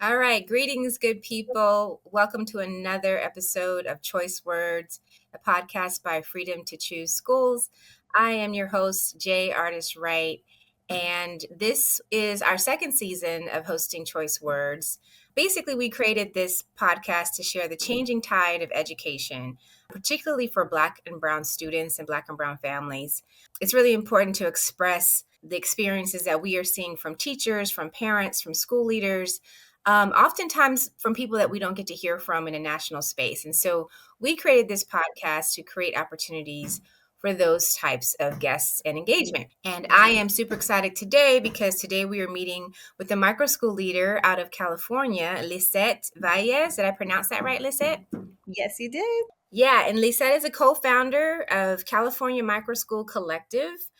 All right, greetings, good people. Welcome to another episode of Choice Words, a podcast by Freedom to Choose Schools. I am your host, Jay Artist Wright, and this is our second season of hosting Choice Words. Basically, we created this podcast to share the changing tide of education, particularly for Black and Brown students and Black and Brown families. It's really important to express the experiences that we are seeing from teachers, from parents, from school leaders, oftentimes from people that we don't get to hear from in a national space. And so we created this podcast to create opportunities for those types of guests and engagement. And I am super excited today because today we are meeting with a micro school leader out of California, Lizette Valles. Did I pronounce that right, Lizette? Yes, you did. Yeah, and Lizette is a co-founder of California Micro School Collective,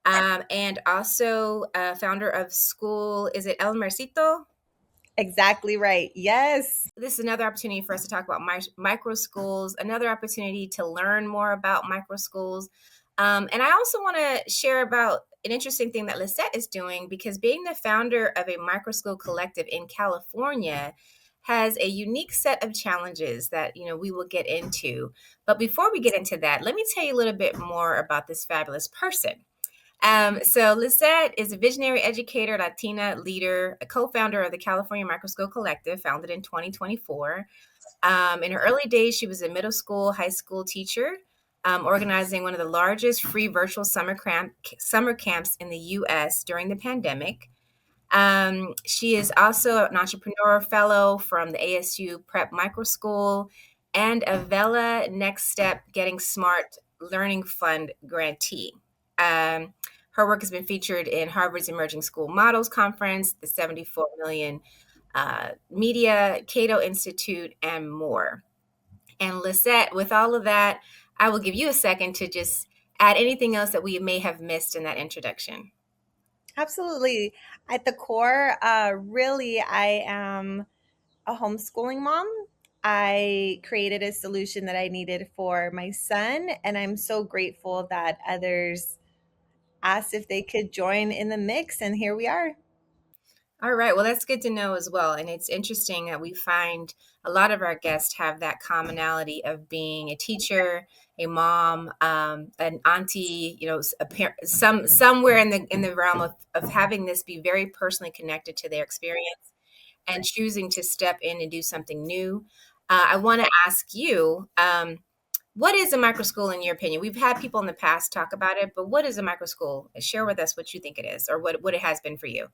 and also a founder of school, is it Ellemercito? Exactly right. Yes. This is another opportunity for us to talk about micro schools, another opportunity to learn more about micro schools. And I also want to share about an interesting thing that Lisette is doing, because being the founder of a micro school collective in California has a unique set of challenges that we will get into. But before we get into that, let me tell you a little bit more about this fabulous person. So Lizette is a visionary educator, Latina leader, a co-founder of the California Micro School Collective, founded in 2024. In her early days, she was a middle school, high school teacher, organizing one of the largest free virtual summer camps in the U.S. during the pandemic. She is also an entrepreneur fellow from the ASU Prep Micro School and a Vela Next Step Getting Smart Learning Fund grantee. Her work has been featured in Harvard's Emerging School Models Conference, the 74 million media, Cato Institute, and more. And Lisette, with all of that, I will give you a second to just add anything else that we may have missed in that introduction. Absolutely. At the core, really, I am a homeschooling mom. I created a solution that I needed for my son, and I'm so grateful that others asked if they could join in the mix, and here we are. All right. Well, that's good to know as well. And it's interesting that we find a lot of our guests have that commonality of being a teacher, a mom, an auntie, somewhere in the realm of having this be very personally connected to their experience and choosing to step in and do something new. I want to ask you, what is a micro school in your opinion? We've had people in the past talk about it, but what is a micro school? Share with us what you think it is, or what it has been for you.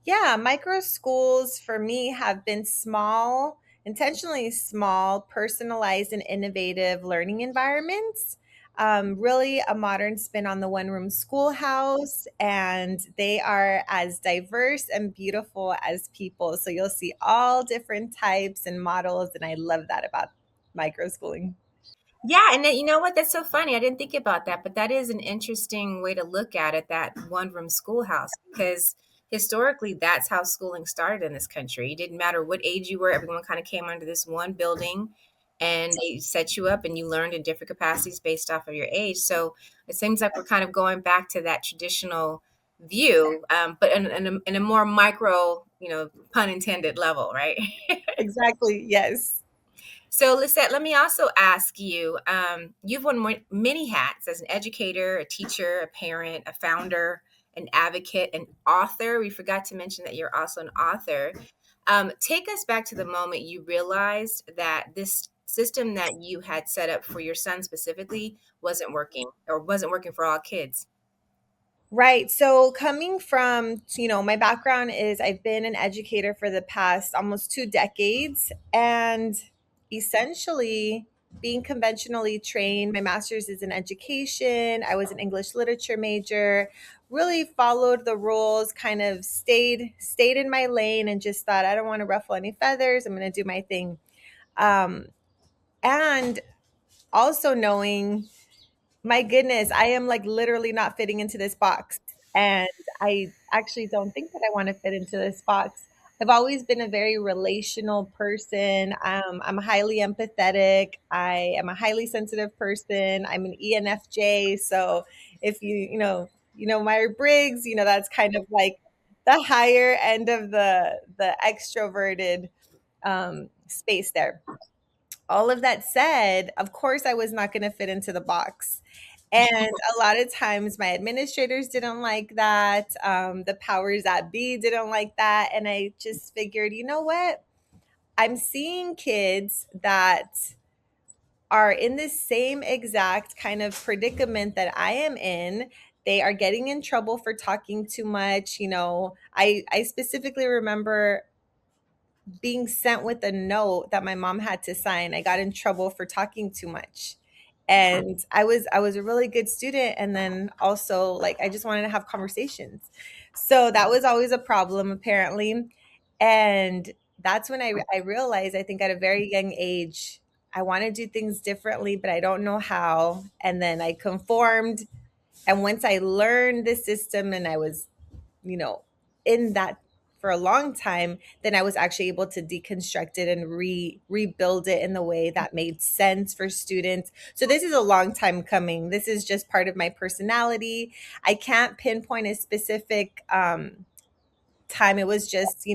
Yeah, micro schools for me have been small, intentionally small, personalized, and innovative learning environments. Really a modern spin on the one-room schoolhouse, and they are as diverse and beautiful as people. So you'll see all different types and models, and I love that about micro schooling. Yeah, and then, you know what? That's so funny. I didn't think about that, but that is an interesting way to look at it, that one room schoolhouse, because historically that's how schooling started in this country. It didn't matter what age you were, everyone kind of came under this one building and they set you up and you learned in different capacities based off of your age. So it seems like we're kind of going back to that traditional view, but in a more micro, pun intended level, right? Exactly. Yes. So, Lisette, let me also ask you, you've worn many hats as an educator, a teacher, a parent, a founder, an advocate, an author. We forgot to mention that you're also an author. Take us back to the moment you realized that this system that you had set up for your son specifically wasn't working, or wasn't working for all kids. Right. So coming from, my background is I've been an educator for the past almost 2 decades, and essentially being conventionally trained. My master's is in education. I was an English literature major, really followed the rules, kind of stayed in my lane and just thought I don't want to ruffle any feathers. I'm going to do my thing. Um, and also knowing, my goodness, I am like literally not fitting into this box. And I actually don't think that I want to fit into this box. I've always been a very relational person. I'm highly empathetic. I am a highly sensitive person. I'm an ENFJ. So if you know Meyer Briggs, that's kind of like the higher end of the extroverted space there. All of that said, of course, I was not going to fit into the box. And a lot of times my administrators didn't like that. The powers that be didn't like that. And I just figured, you know what? I'm seeing kids that are in the same exact kind of predicament that I am in. They are getting in trouble for talking too much. I specifically remember being sent with a note that my mom had to sign. I got in trouble for talking too much. And I was a really good student, and then also like I just wanted to have conversations. So that was always a problem apparently. And that's when I realized, I think at a very young age, I want to do things differently, but I don't know how. And then I conformed. And once I learned the system and I was, you know, in that for a long time, then I was actually able to deconstruct it and rebuild it in the way that made sense for students. So this is a long time coming. This is just part of my personality. I can't pinpoint a specific time. It was just,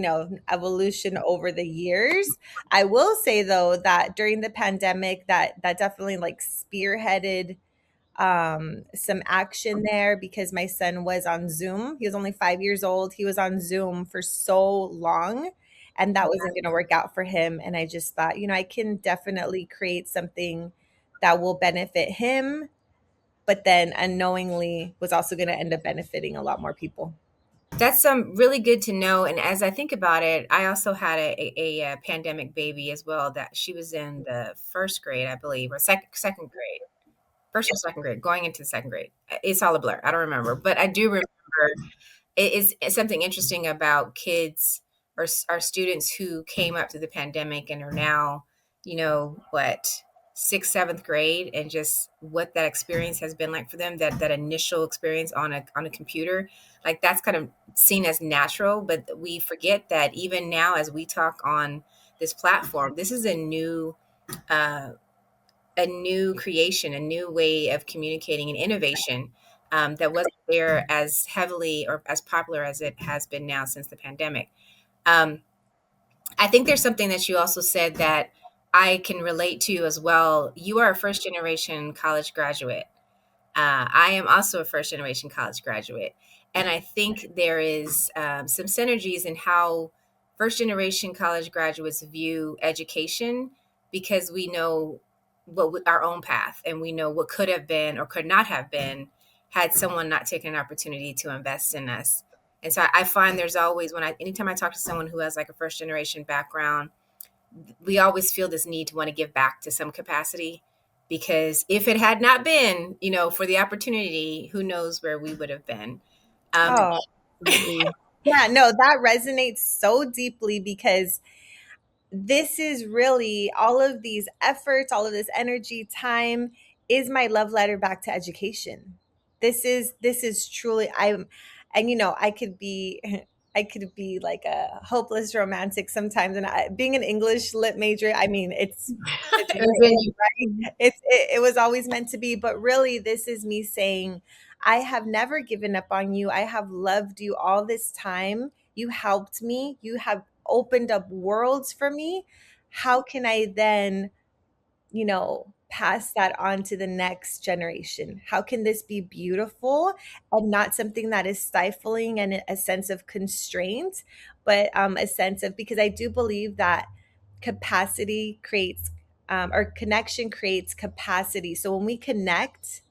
evolution over the years. I will say though that during the pandemic, that definitely like spearheaded some action there, because my son was on Zoom. He was only 5 years old. He was on Zoom for so long, and that wasn't going to work out for him. And I just thought, I can definitely create something that will benefit him, but then unknowingly was also going to end up benefiting a lot more people. That's really good to know. And as I think about it, I also had a pandemic baby as well. That she was in the first grade, I believe, or second grade, first or second grade, going into the second grade. It's all a blur. I don't remember, but I do remember it is it's something interesting about kids or our students who came up through the pandemic and are now, what, sixth, seventh grade, and just what that experience has been like for them. That initial experience on a computer, like that's kind of seen as natural, but we forget that even now, as we talk on this platform, this is uh, a new creation, a new way of communicating and innovation that wasn't there as heavily or as popular as it has been now since the pandemic. Um, I think there's something that you also said that I can relate to as well. You are a first generation college graduate. I am also a first generation college graduate. And I think there is some synergies in how first generation college graduates view education, because we know our own path, and we know what could have been or could not have been had someone not taken an opportunity to invest in us. And so I find there's always, anytime I talk to someone who has like a first generation background, we always feel this need to want to give back to some capacity, because if it had not been, for the opportunity, who knows where we would have been. um, Oh, absolutely. Yeah, no, that resonates so deeply, because this is really all of these efforts, all of this energy, time is my love letter back to education. This is truly I'm and I could be I could be like a hopeless romantic sometimes, and being an English lit major, I mean, it's it was written, in you. right? It was always meant to be, but really this is me saying I have never given up on you. I have loved you all this time. You helped me. You have opened up worlds for me. How can I then, pass that on to the next generation? How can this be beautiful and not something that is stifling and a sense of constraint, but a sense of, because I do believe that capacity creates, or connection creates capacity. So when we connect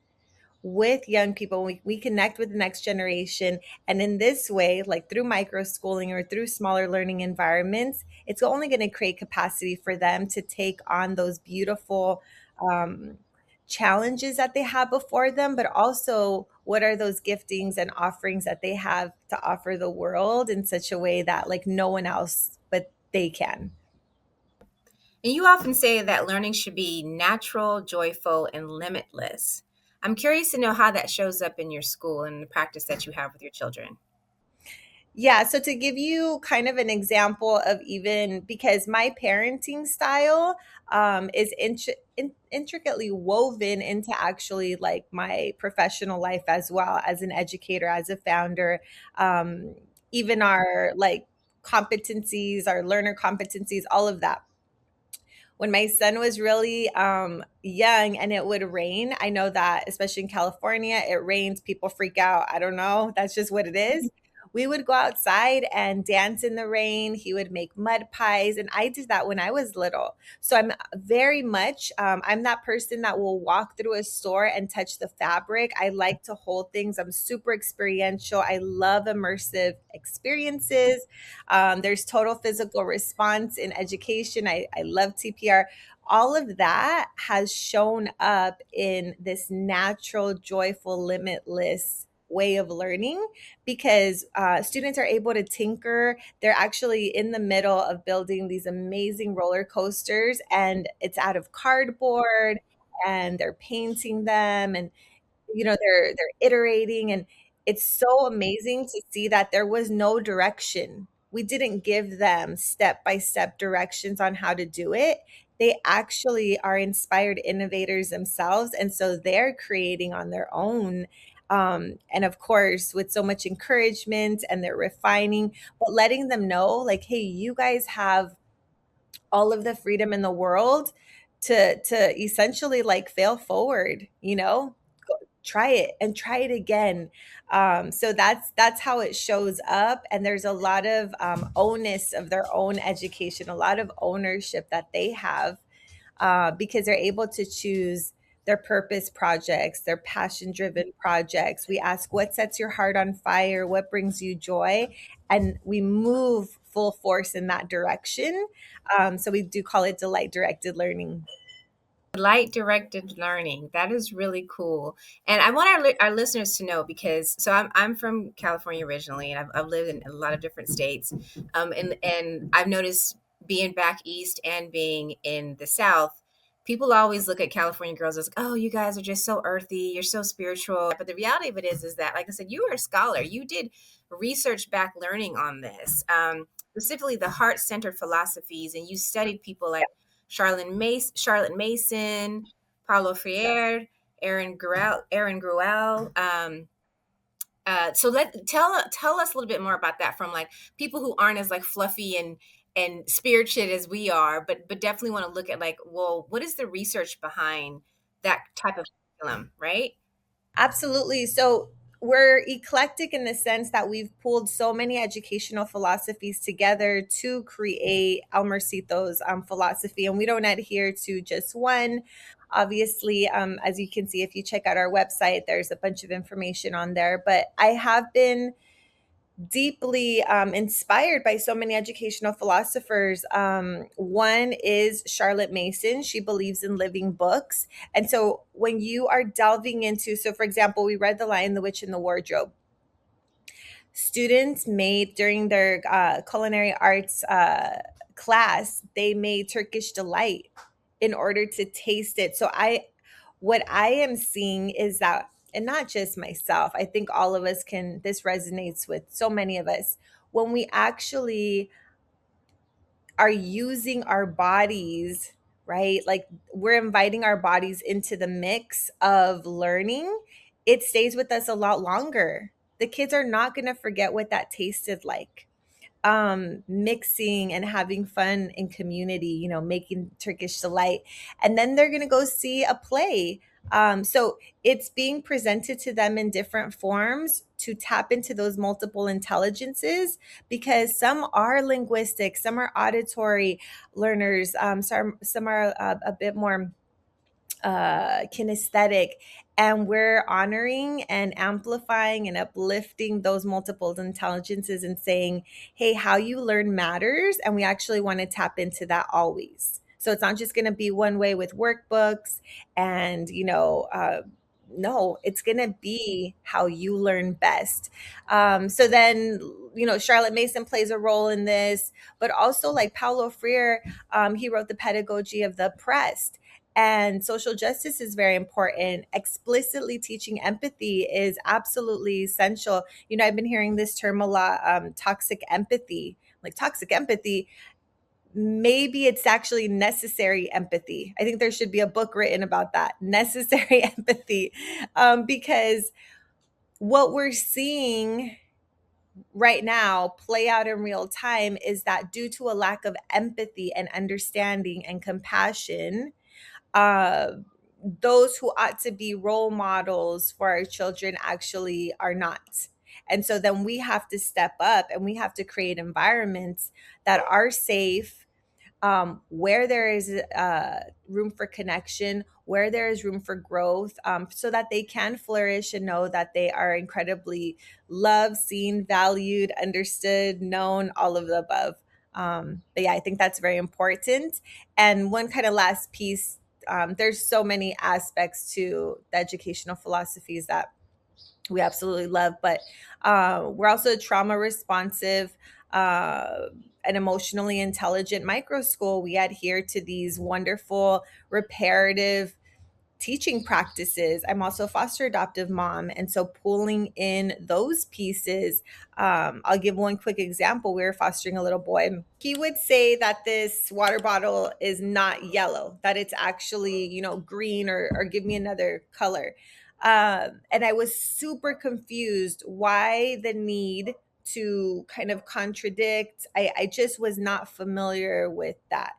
with young people, we connect with the next generation, and in this way, like through micro schooling or through smaller learning environments, it's only going to create capacity for them to take on those beautiful um, challenges that they have before them, but also what are those giftings and offerings that they have to offer the world in such a way that like no one else but they can. And you often say that learning should be natural, joyful, and limitless. I'm curious to know how that shows up in your school and the practice that you have with your children. Yeah, so to give you kind of an example of, even because my parenting style is intricately woven into actually like my professional life as well, as an educator, as a founder. Um, even our like competencies, our learner competencies, all of that. When my son was really young and it would rain, I know that especially in California, it rains, people freak out. I don't know. That's just what it is. We would go outside and dance in the rain. He would make mud pies. And I did that when I was little. So I'm very much, I'm that person that will walk through a store and touch the fabric. I like to hold things. I'm super experiential. I love immersive experiences. There's total physical response in education. I love TPR. All of that has shown up in this natural, joyful, limitless way of learning because students are able to tinker. They're actually in the middle of building these amazing roller coasters, and it's out of cardboard, and they're painting them, and they're iterating, and it's so amazing to see that there was no direction. We didn't give them step by step directions on how to do it. They actually are inspired innovators themselves, and so they're creating on their own. And of course, with so much encouragement, and they're refining, but letting them know, like, hey, you guys have all of the freedom in the world to essentially like fail forward, try it and try it again. So that's how it shows up, and there's a lot of onus of their own education, a lot of ownership that they have, because they're able to choose their purpose projects, their passion driven projects. We ask, what sets your heart on fire, what brings you joy, and we move full force in that direction. So we do call it delight directed learning. Light directed learning. That is really cool. And I want our listeners to know, because so I'm from California originally, and I've lived in a lot of different states. And I've noticed, being back east and being in the South, people always look at California girls as, oh, you guys are just so earthy, you're so spiritual. But the reality of it is that, like I said, you are a scholar. You did research back learning on this. Specifically the heart-centered philosophies, and you studied people like Charlotte Mason, Paulo Freire, Aaron Gruel. So tell us a little bit more about that, from like people who aren't as like fluffy and spirited as we are, but definitely want to look at like, well, what is the research behind that type of curriculum, right? Absolutely. So we're eclectic in the sense that we've pulled so many educational philosophies together to create Elmercito's philosophy, and we don't adhere to just one. Obviously, as you can see, if you check out our website, there's a bunch of information on there. But I have been deeply inspired by so many educational philosophers. One is Charlotte Mason. She believes in living books. And so when you are delving into, so for example, we read The Lion, the Witch, and the Wardrobe. Students made during their culinary arts class, they made Turkish delight in order to taste it. So what I am seeing is that, and not just myself, I think all of us can, this resonates with so many of us, when we actually are using our bodies, right? Like we're inviting our bodies into the mix of learning, it stays with us a lot longer. The kids are not going to forget what that tasted like. Mixing and having fun in community, making Turkish delight. And then they're going to go see a play. So it's being presented to them in different forms to tap into those multiple intelligences, because some are linguistic, some are auditory learners, some are a bit more kinesthetic, and we're honoring and amplifying and uplifting those multiple intelligences and saying, hey, how you learn matters, and we actually want to tap into that always. So it's not just going to be one way with workbooks and no, it's going to be how you learn best. So then, Charlotte Mason plays a role in this, but also like Paulo Freire, he wrote The Pedagogy of the Oppressed. And social justice is very important. Explicitly teaching empathy is absolutely essential. I've been hearing this term a lot, toxic empathy. Like toxic empathy, maybe it's actually necessary empathy. I think there should be a book written about that, necessary empathy, because what we're seeing right now play out in real time is that due to a lack of empathy and understanding and compassion, uh, those who ought to be role models for our children actually are not. And so then we have to step up and we have to create environments that are safe, where there is room for connection, where there is room for growth, so that they can flourish and know that they are incredibly loved, seen, valued, understood, known, all of the above. But yeah, I think that's very important. And one kind of last piece, there's so many aspects to the educational philosophies that we absolutely love, but we're also a trauma responsive and emotionally intelligent micro school. We adhere to these wonderful reparative teaching practices. I'm also a foster adoptive mom. And so pulling in those pieces, I'll give one quick example. We were fostering a little boy. He would say that this water bottle is not yellow, that it's actually, green, or give me another color. And I was super confused why the need to kind of contradict. I just was not familiar with that.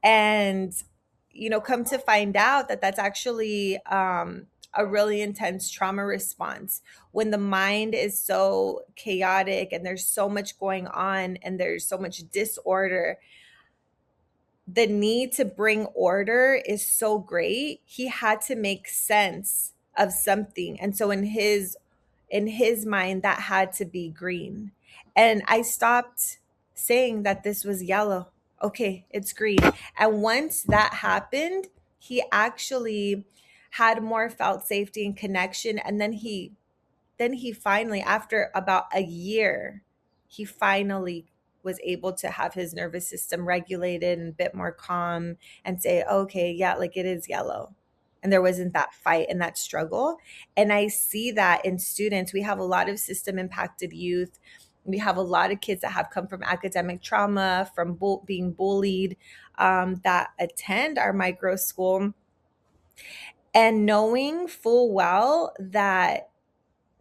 And come to find out that that's actually a really intense trauma response when the mind is so chaotic and there's so much going on and there's so much disorder. The need to bring order is so great. He had to make sense of something, and so in his mind that had to be green. And I stopped saying that this was yellow. Okay, it's green. And once that happened, he actually had more felt safety and connection. And then he finally, after about a year, he finally was able to have his nervous system regulated and a bit more calm and say, okay, yeah, like it is yellow. And there wasn't that fight and that struggle. And I see that in students. We have a lot of system impacted youth. We have a lot of kids that have come from academic trauma, from being bullied, that attend our micro school. And knowing full well that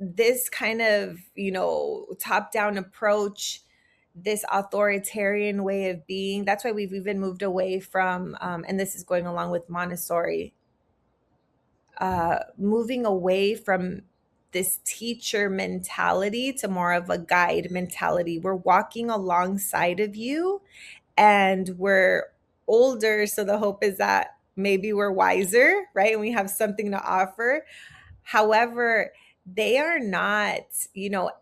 this kind of, top down approach, this authoritarian way of being, that's why we've even moved away from, and this is going along with Montessori, moving away from this teacher mentality to more of a guide mentality. We're walking alongside of you and we're older. So the hope is that maybe we're wiser, right? And we have something to offer. However, they are not,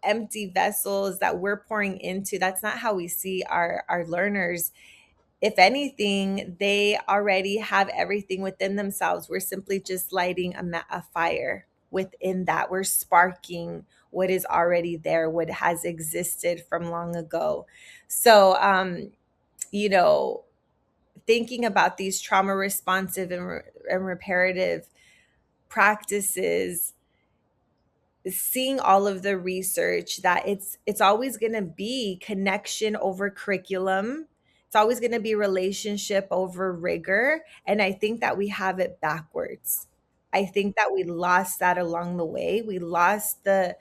empty vessels that we're pouring into. That's not how we see our learners. If anything, they already have everything within themselves. We're simply just lighting a fire within that. We're sparking what is already there, what has existed from long ago. So, you know, thinking about these trauma responsive and reparative practices, seeing all of the research that it's always going to be connection over curriculum. It's always going to be relationship over rigor, and I think that we have it backwards. I think that we lost that along the way. We lost the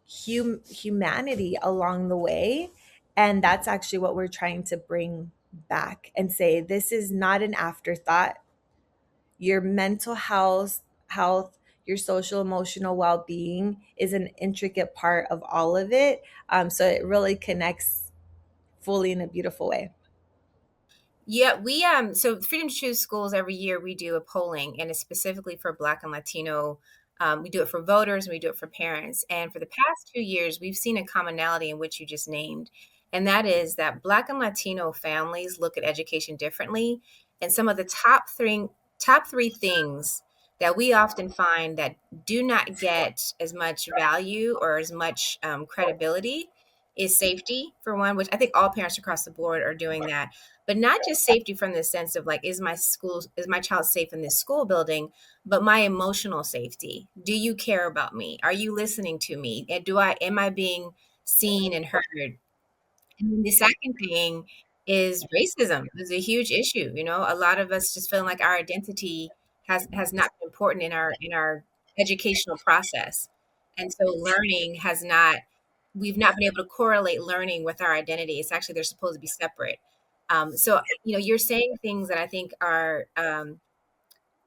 humanity along the way, and that's actually what we're trying to bring back and say this is not an afterthought. Your mental health, your social emotional well-being is an intricate part of all of it. So it really connects fully in a beautiful way. Yeah, we so Freedom to Choose Schools, every year we do a polling, and it's specifically for Black and Latino. We do it for voters and we do it for parents. And for the past 2 years, we've seen a commonality in which you just named, and that is that Black and Latino families look at education differently. And some of the top three things that we often find that do not get as much value or as much credibility is safety, for one, which I think all parents across the board are doing that, but not just safety from the sense of like, is my child safe in this school building, but my emotional safety. Do you care about me? Are you listening to me? And am I being seen and heard? And then the second thing is racism is a huge issue. A lot of us just feeling like our identity has not been important in our educational process. And so learning has not we've not been able to correlate learning with our identity. It's actually they're supposed to be separate. So you're saying things that I think are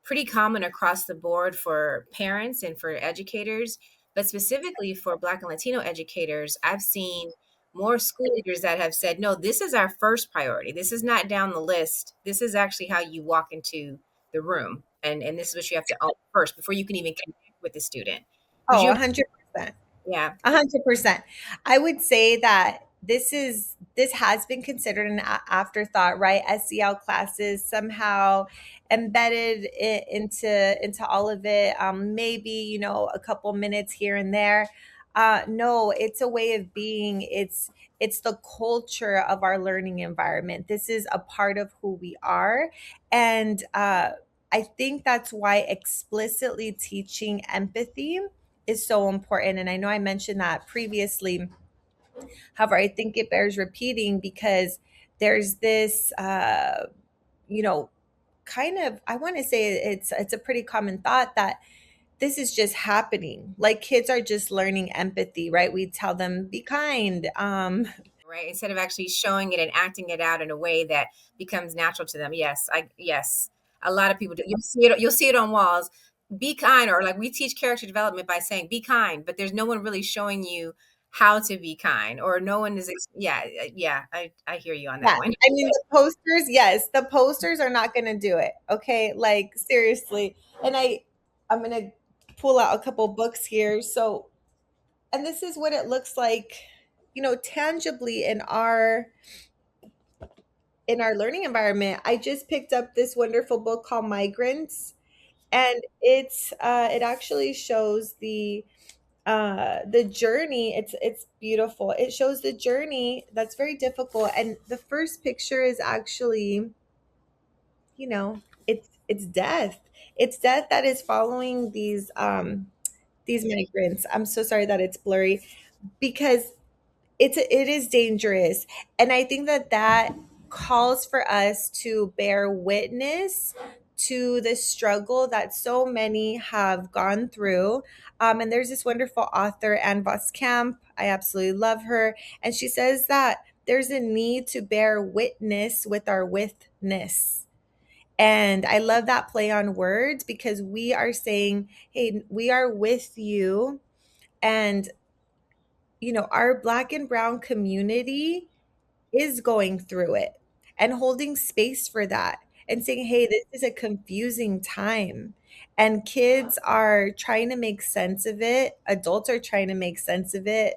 pretty common across the board for parents and for educators, but specifically for Black and Latino educators, I've seen more school leaders that have said, no, this is our first priority. This is not down the list. This is actually how you walk into the room. And this is what you have to own first before you can even connect with the student. Would Oh, you? 100%. Yeah. 100%. I would say that this has been considered an afterthought, right? SEL classes somehow embedded into all of it. Maybe a couple minutes here and there. No, it's a way of being. It's the culture of our learning environment. This is a part of who we are, and I think that's why explicitly teaching empathy is so important. And I know I mentioned that previously. However, I think it bears repeating because there's this, you know, kind of, I want to say it's a pretty common thought that this is just happening. Like kids are just learning empathy, right? We tell them be kind. Right, instead of actually showing it and acting it out in a way that becomes natural to them. Yes, a lot of people do. You'll see it on walls. Be kind, or like we teach character development by saying be kind, but there's no one really showing you how to be kind, or no one is yeah, I hear you on that Yeah, one. I mean the posters, yes, the posters are not going to do it. Okay, like seriously. And I'm going to pull out a couple books here. So, and this is what it looks like, tangibly in our learning environment. I just picked up this wonderful book called Migrants, and it actually shows the journey. It's beautiful. It shows the journey that's very difficult, and the first picture is actually, it's death. It's death that is following these migrants. I'm so sorry that it's blurry because it is dangerous, and I think that calls for us to bear witness to the struggle that so many have gone through. And there's this wonderful author, Anne Voskamp. I absolutely love her, and she says that there's a need to bear witness with our witness. And I love that play on words because we are saying, hey, we are with you. And our black and brown community is going through it, and holding space for that and saying, hey, this is a confusing time. And kids are trying to make sense of it, adults are trying to make sense of it.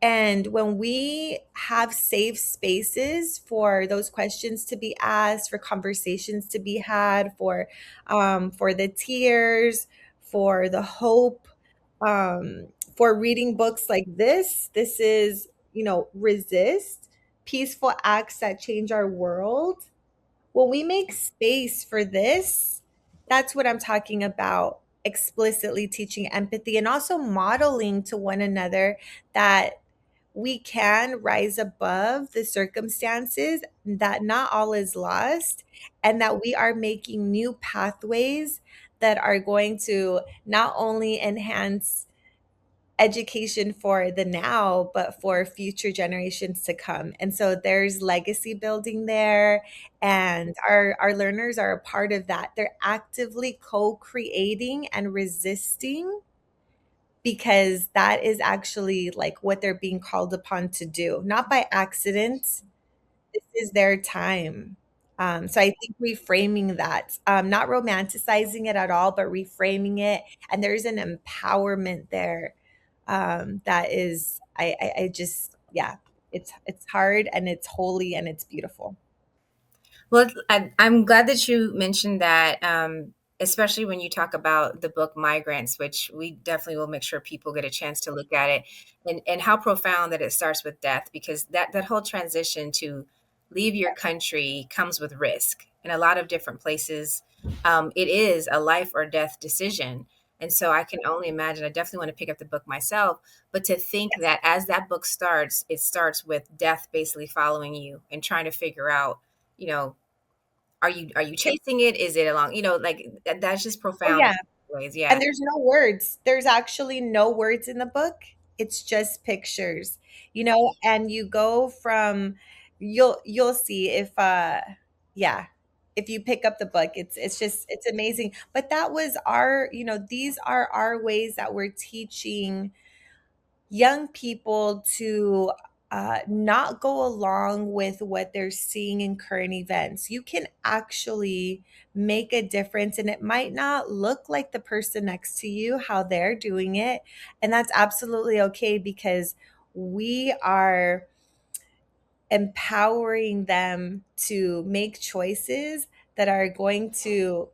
And when we have safe spaces for those questions to be asked, for conversations to be had, for the tears, for the hope, for reading books like this is, resist, peaceful acts that change our world. When we make space for this, that's what I'm talking about. Explicitly teaching empathy and also modeling to one another that we can rise above the circumstances, that not all is lost, and that we are making new pathways that are going to not only enhance education for the now, but for future generations to come. And so there's legacy building there, and our learners are a part of that. They're actively co-creating and resisting because that is actually like what they're being called upon to do, not by accident. This is their time. So I think reframing that, not romanticizing it at all, but reframing it, and there's an empowerment there, that is, I just, yeah, it's hard and it's holy and it's beautiful. Well, I'm glad that you mentioned that, especially when you talk about the book Migrants, which we definitely will make sure people get a chance to look at it, and how profound that it starts with death, because that whole transition to leave your country comes with risk in a lot of different places. It is a life or death decision. And so I can only imagine, I definitely want to pick up the book myself, but to think that as that book starts, it starts with death basically following you and trying to figure out, you know, are you chasing it? Is it along, like that's just Oh profound in yeah. ways. And Yeah. there's no words. There's actually no words in the book. it's just pictures, you know, and you go from, you'll see if yeah, if you pick up the book, it's just, it's amazing. But that was our, you know, these are our ways that we're teaching young people to not go along with what they're seeing in current events. You can actually make a difference, and it might not look like the person next to you, how they're doing it. And that's absolutely okay, because we are empowering them to make choices that are going to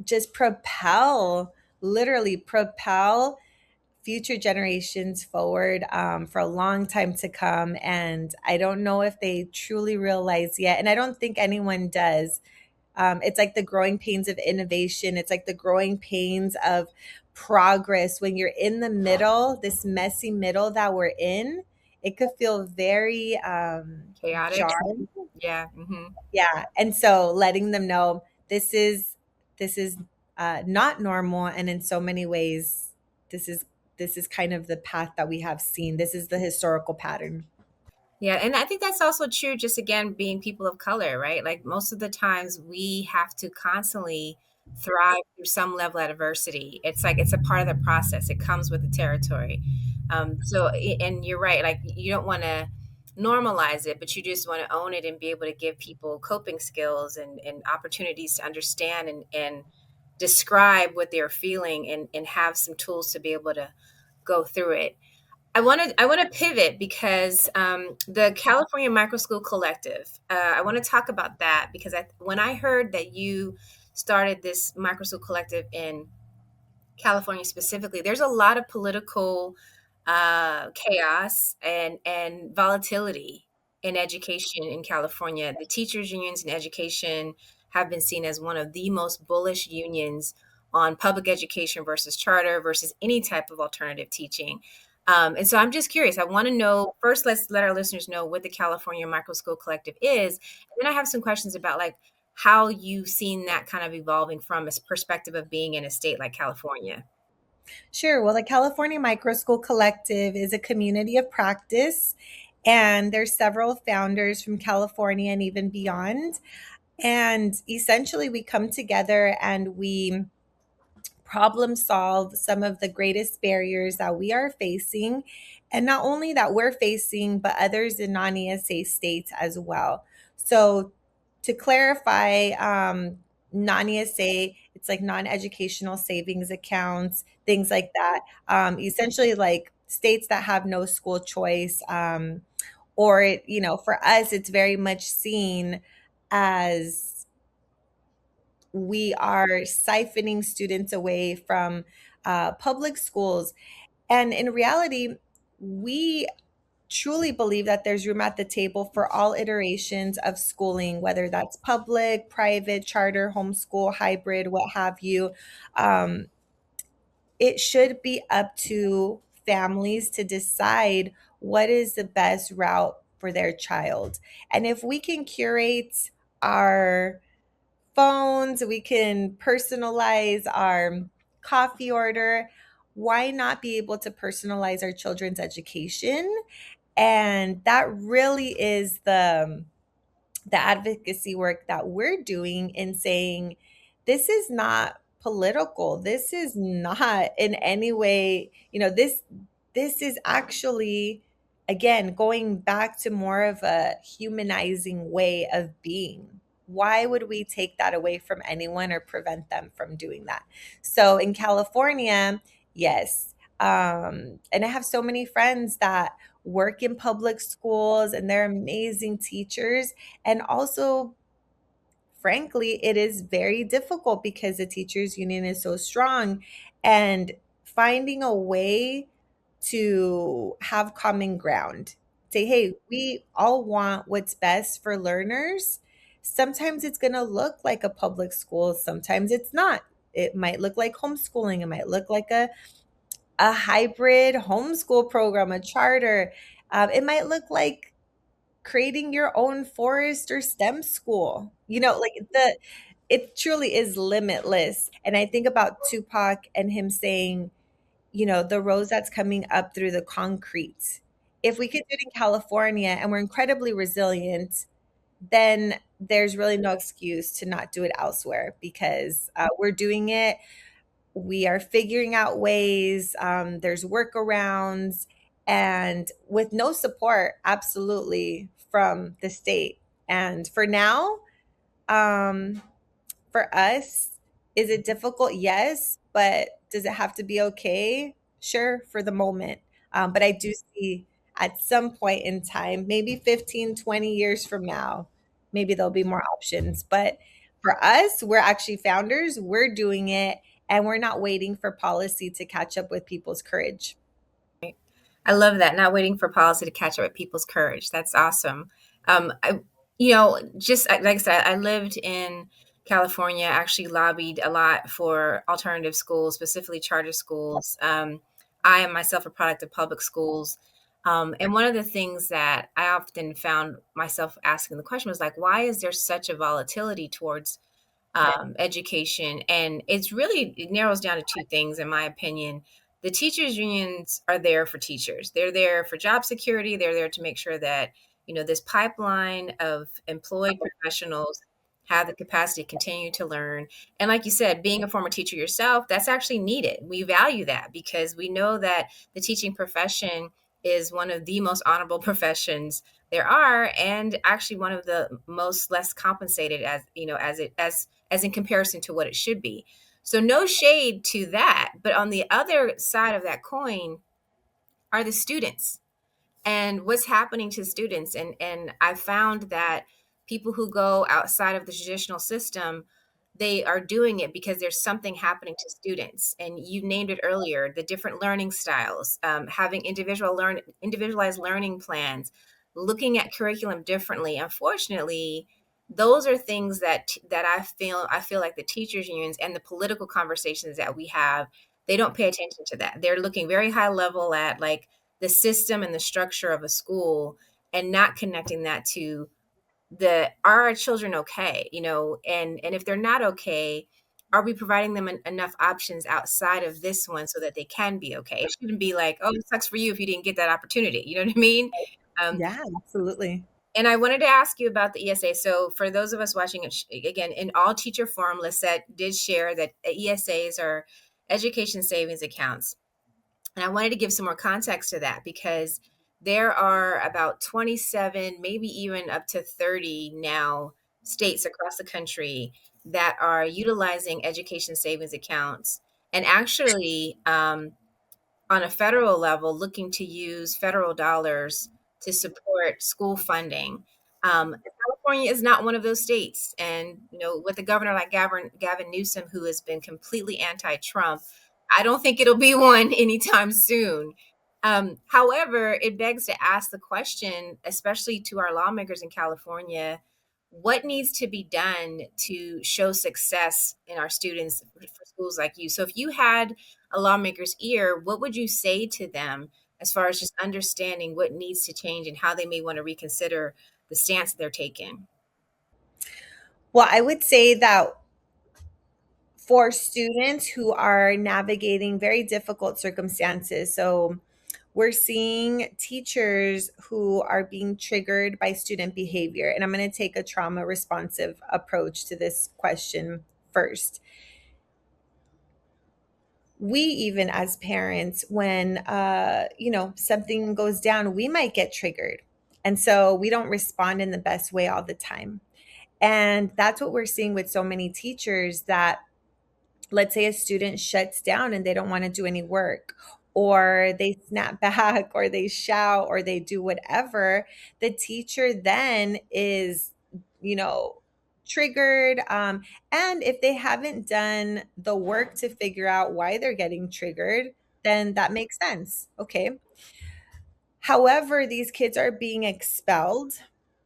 just propel, literally propel future generations forward, for a long time to come. And I don't know if they truly realize yet. And I don't think anyone does. It's like the growing pains of innovation, it's like the growing pains of progress. When you're in the middle, this messy middle that we're in, it could feel very Chaotic. jarring. Yeah. Hmm. Yeah. And so letting them know this is not normal, and in so many ways, this is this is kind of the path that we have seen. This is the historical pattern. Yeah, and I think that's also true, just again being people of color, right? Like most of the times we have to constantly thrive through some level of adversity. It's like it's a part of the process. It comes with the territory. And you're right. Like you don't want to normalize it, but you just want to own it and be able to give people coping skills and opportunities to understand and describe what they're feeling and have some tools to be able to go through it. I want to pivot because the California Micro School Collective. I want to talk about that because when I heard that you started this micro school collective in California specifically, there's a lot of political chaos and volatility in education in California. The teachers unions in education have been seen as one of the most bullish unions on public education versus charter versus any type of alternative teaching. And so I'm just curious. I want to know first. Let's let our listeners know what the California Micro School Collective is, and then I have some questions about like how you've seen that kind of evolving from a perspective of being in a state like California. Sure. Well, the California Micro School Collective is a community of practice, and there's several founders from California and even beyond. And essentially, we come together and we problem solve some of the greatest barriers that we are facing. And not only that we're facing, but others in non ESA states as well. So, to clarify, non ESA, it's like non educational savings accounts, things like that. Essentially, like states that have no school choice. Or, you know, for us, it's very much seen as we are siphoning students away from public schools. And in reality, we truly believe that there's room at the table for all iterations of schooling, whether that's public, private, charter, homeschool, hybrid, what have you. Um, it should be up to families to decide what is the best route for their child. And if we can curate our phones, we can personalize our coffee order. Why not be able to personalize our children's education? And that really is the advocacy work that we're doing in saying this is not political. This is not in any way, you know, this is actually, again, going back to more of a humanizing way of being. Why would we take that away from anyone or prevent them from doing that? So in California, yes. And I have so many friends that work in public schools, and they're amazing teachers. And also, frankly, it is very difficult because the teachers union is so strong, and finding a way to have common ground. Say, hey, we all want what's best for learners. Sometimes it's going to look like a public school, sometimes it's not. It might look like homeschooling, it might look like a hybrid homeschool program, a charter. It might look like creating your own forest or STEM school. You know, like it truly is limitless. And I think about Tupac and him saying, the roads that's coming up through the concrete. If we could do it in California and we're incredibly resilient, then there's really no excuse to not do it elsewhere because we're doing it. We are figuring out ways. There's workarounds, and with no support, absolutely, from the state. And for now, um, for us, is it difficult? Yes. But does it have to be okay? Sure, for the moment. But I do see at some point in time, maybe 15, 20 years from now, maybe there'll be more options. But for us, we're actually founders, we're doing it, and we're not waiting for policy to catch up with people's courage. I love that. Not waiting for policy to catch up with people's courage. That's awesome. I, just like I said, I lived in California. Actually, lobbied a lot for alternative schools, specifically charter schools. I am myself a product of public schools, and one of the things that I often found myself asking the question was like, why is there such a volatility towards education? And it narrows down to two things, in my opinion. The teachers unions are there for teachers. They're there for job security. They're there to make sure that, this pipeline of employed professionals have the capacity to continue to learn. And like you said, being a former teacher yourself, that's actually needed. We value that because we know that the teaching profession is one of the most honorable professions there are, and actually one of the most less compensated, as in comparison to what it should be. So no shade to that, but on the other side of that coin are the students and what's happening to students. And I found that people who go outside of the traditional system, they are doing it because there's something happening to students. And you named it earlier, the different learning styles, having individualized learning plans, looking at curriculum differently. Unfortunately, those are things that I feel like the teachers unions and the political conversations that we have, they don't pay attention to that. They're looking very high level at like the system and the structure of a school, and not connecting that to the are our children okay, and if they're not okay, are we providing them enough options outside of this one so that they can be okay? It shouldn't be like, oh, it sucks for you if you didn't get that opportunity, you know what I mean? um, Yeah, absolutely. and I wanted to ask you about the ESA. So for those of us watching it, again, in all teacher forum, Lisette did share that ESAs are education savings accounts. And I wanted to give some more context to that because there are about 27, maybe even up to 30 now states across the country that are utilizing education savings accounts, and actually, on a federal level, looking to use federal dollars to support school funding. California is not one of those states. And, with a governor like Gavin Newsom, who has been completely anti Trump, I don't think it'll be one anytime soon. However, it begs to ask the question, especially to our lawmakers in California, what needs to be done to show success in our students for schools like you? So, if you had a lawmaker's ear, what would you say to them as far as just understanding what needs to change and how they may want to reconsider the stance they're taking? Well, I would say that for students who are navigating very difficult circumstances. So we're seeing teachers who are being triggered by student behavior. And I'm going to take a trauma responsive approach to this question first. We, even as parents, when something goes down, we might get triggered. And so we don't respond in the best way all the time. And that's what we're seeing with so many teachers, that let's say a student shuts down and they don't want to do any work, or they snap back, or they shout, or they do whatever, the teacher then is, you know, triggered. And if they haven't done the work to figure out why they're getting triggered, then that makes sense. Okay. However, these kids are being expelled.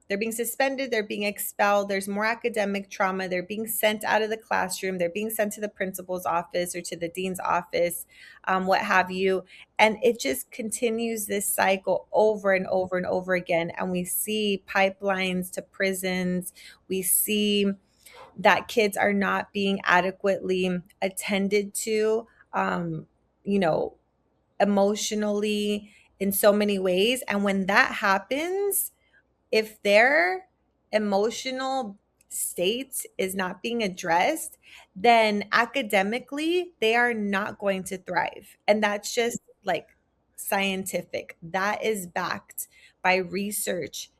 They're being suspended, they're being expelled, there's more academic trauma, they're being sent out of the classroom, they're being sent to the principal's office or to the dean's office, what have you. And it just continues this cycle over and over and over again. And we see pipelines to prisons. We see that kids are not being adequately attended to. Um, you know, emotionally, in so many ways. And when that happens, if their emotional state is not being addressed, then academically, they are not going to thrive. And that's just like scientific. That is backed by research.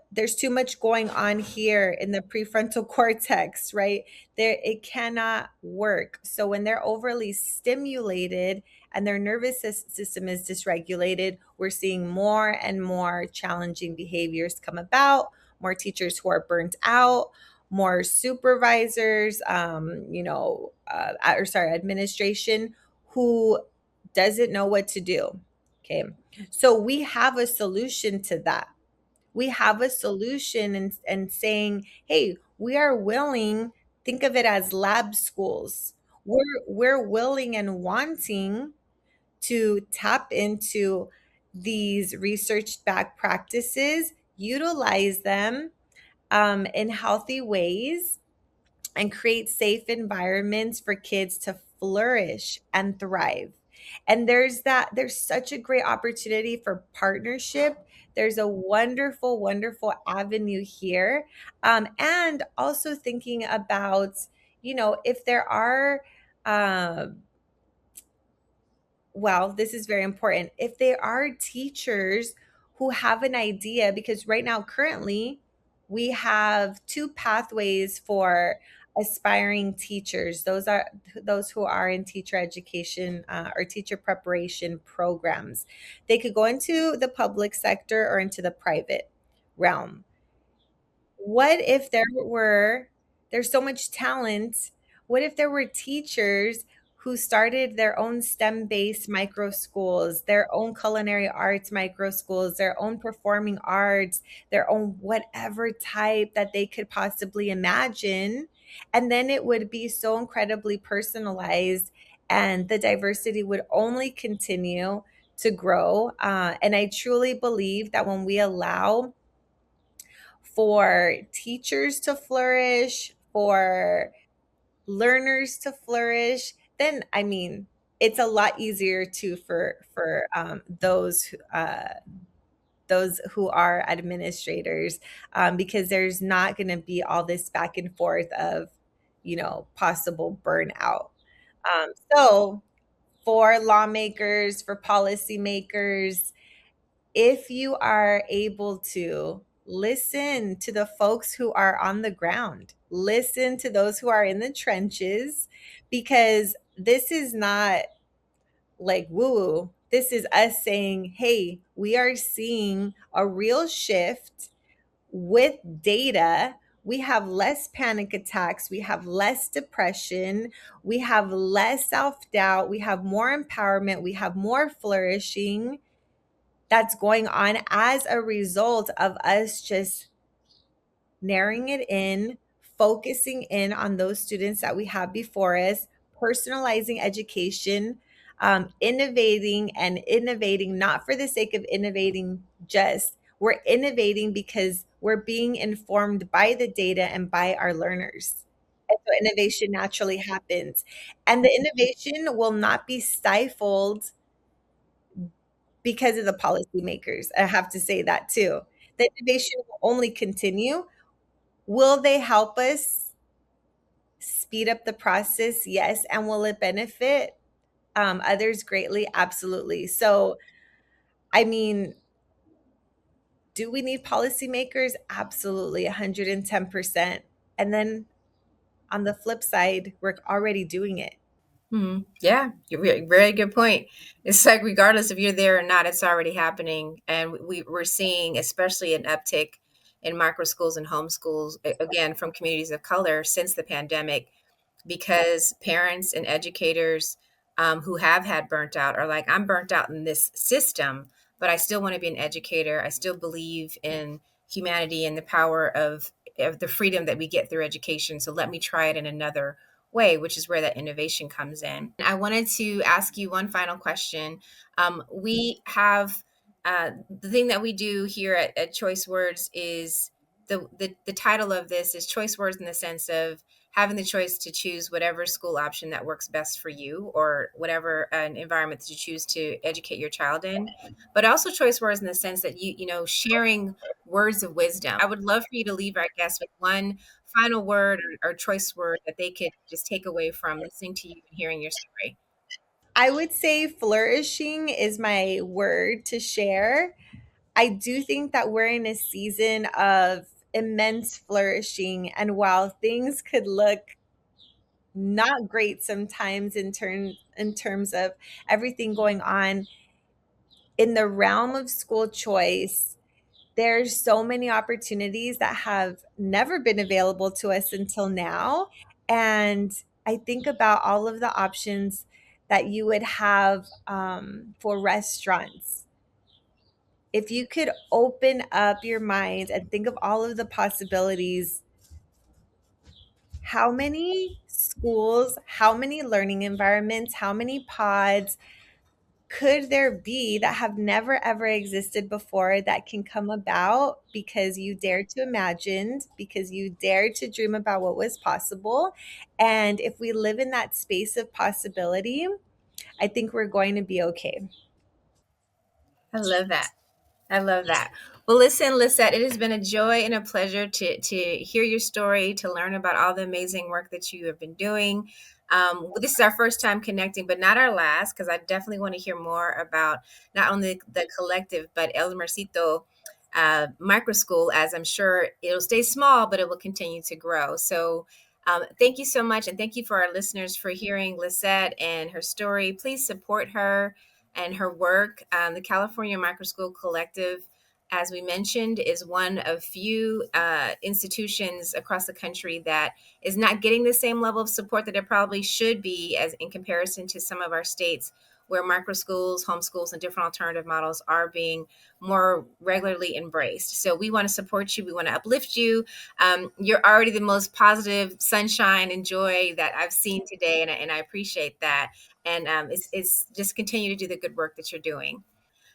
There's too much going on here in the prefrontal cortex, right? There, it cannot work. So when they're overly stimulated and their nervous system is dysregulated, we're seeing more and more challenging behaviors come about, more teachers who are burnt out, more supervisors, administration who doesn't know what to do. Okay. So we have a solution to that. We have a solution, and saying, hey, we are willing, think of it as lab schools. We're willing and wanting to tap into these research backed practices, utilize them in healthy ways, and create safe environments for kids to flourish and thrive. And there's such a great opportunity for partnership. There's a wonderful, wonderful avenue here. And also thinking about, if there are, um, well, this is very important. If there are teachers who have an idea, because right now, currently, we have two pathways for aspiring teachers. Those are those who are in teacher education or teacher preparation programs. They could go into the public sector or into the private realm. What if there's so much talent? What if there were teachers who started their own STEM-based micro schools, their own culinary arts micro schools, their own performing arts, their own whatever type that they could possibly imagine? And then it would be so incredibly personalized, and the diversity would only continue to grow. And I truly believe that when we allow for teachers to flourish, for learners to flourish, then I mean, it's a lot easier to for those who are administrators, because there's not going to be all this back and forth of possible burnout. So for lawmakers, for policymakers, if you are able to listen to the folks who are on the ground, listen to those who are in the trenches, because this is not like woo woo. This is us saying, hey, we are seeing a real shift with data. We have less panic attacks. We have less depression. We have less self doubt. We have more empowerment. We have more flourishing that's going on as a result of us just narrowing it in, focusing in on those students that we have before us, personalizing education, innovating and innovating, not for the sake of innovating, just we're innovating because we're being informed by the data and by our learners. And so innovation naturally happens. And the innovation will not be stifled because of the policymakers. I have to say that too. The innovation will only continue. Will they help us speed up the process? Yes. And will it benefit others greatly? Absolutely. So, I mean, do we need policymakers? Absolutely, 110%. And then on the flip side, we're already doing it. Yeah, very good point. It's like regardless if you're there or not, it's already happening, and we're seeing especially an uptick in micro schools and homeschools again from communities of color since the pandemic, because parents and educators who have had burnt out are like, I'm burnt out in this system, but I still want to be an educator. I still believe in humanity and the power of the freedom that we get through education. So let me try it in another way, which is where that innovation comes in. I wanted to ask you one final question. We have the thing that we do here at Choice Words is the title of this is choice words, in the sense of having the choice to choose whatever school option that works best for you, or whatever an environment that you choose to educate your child in. But also choice words in the sense that sharing words of wisdom. I would love for you to leave our guests with one final word, or choice word that they could just take away from listening to you and hearing your story. I would say flourishing is my word to share. I do think that we're in a season of immense flourishing. And while things could look not great sometimes in terms of everything going on in the realm of school choice, there's so many opportunities that have never been available to us until now. And I think about all of the options that you would have for restaurants. If you could open up your mind and think of all of the possibilities, how many schools, how many learning environments, how many pods could there be that have never ever existed before that can come about because you dared to imagine, because you dared to dream about what was possible? And if we live in that space of possibility, I think we're going to be okay. I love that. I love that. Well, listen, Lisette, it has been a joy and a pleasure to hear your story, to learn about all the amazing work that you have been doing. This is our first time connecting, but not our last, because I definitely want to hear more about not only the collective, but Ellemercito Micro School, as I'm sure it'll stay small, but it will continue to grow. So thank you so much. And thank you for our listeners for hearing Lisette and her story. Please support her and her work. The California Micro School Collective, as we mentioned, is one of few institutions across the country that is not getting the same level of support that it probably should be, as in comparison to some of our states where micro schools, homeschools, and different alternative models are being more regularly embraced. So we want to support you. We want to uplift you. You're already the most positive sunshine and joy that I've seen today, and I appreciate that. And it's just continue to do the good work that you're doing.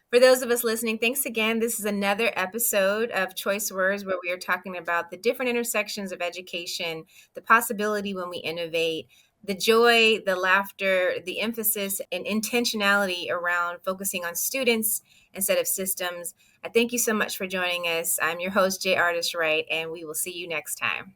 For those of us listening, thanks again. This is another episode of Choice Words, where we are talking about the different intersections of education, the possibility when we innovate, the joy, the laughter, the emphasis and intentionality around focusing on students instead of systems. I thank you so much for joining us. I'm your host, Jay Artist Wright, and we will see you next time.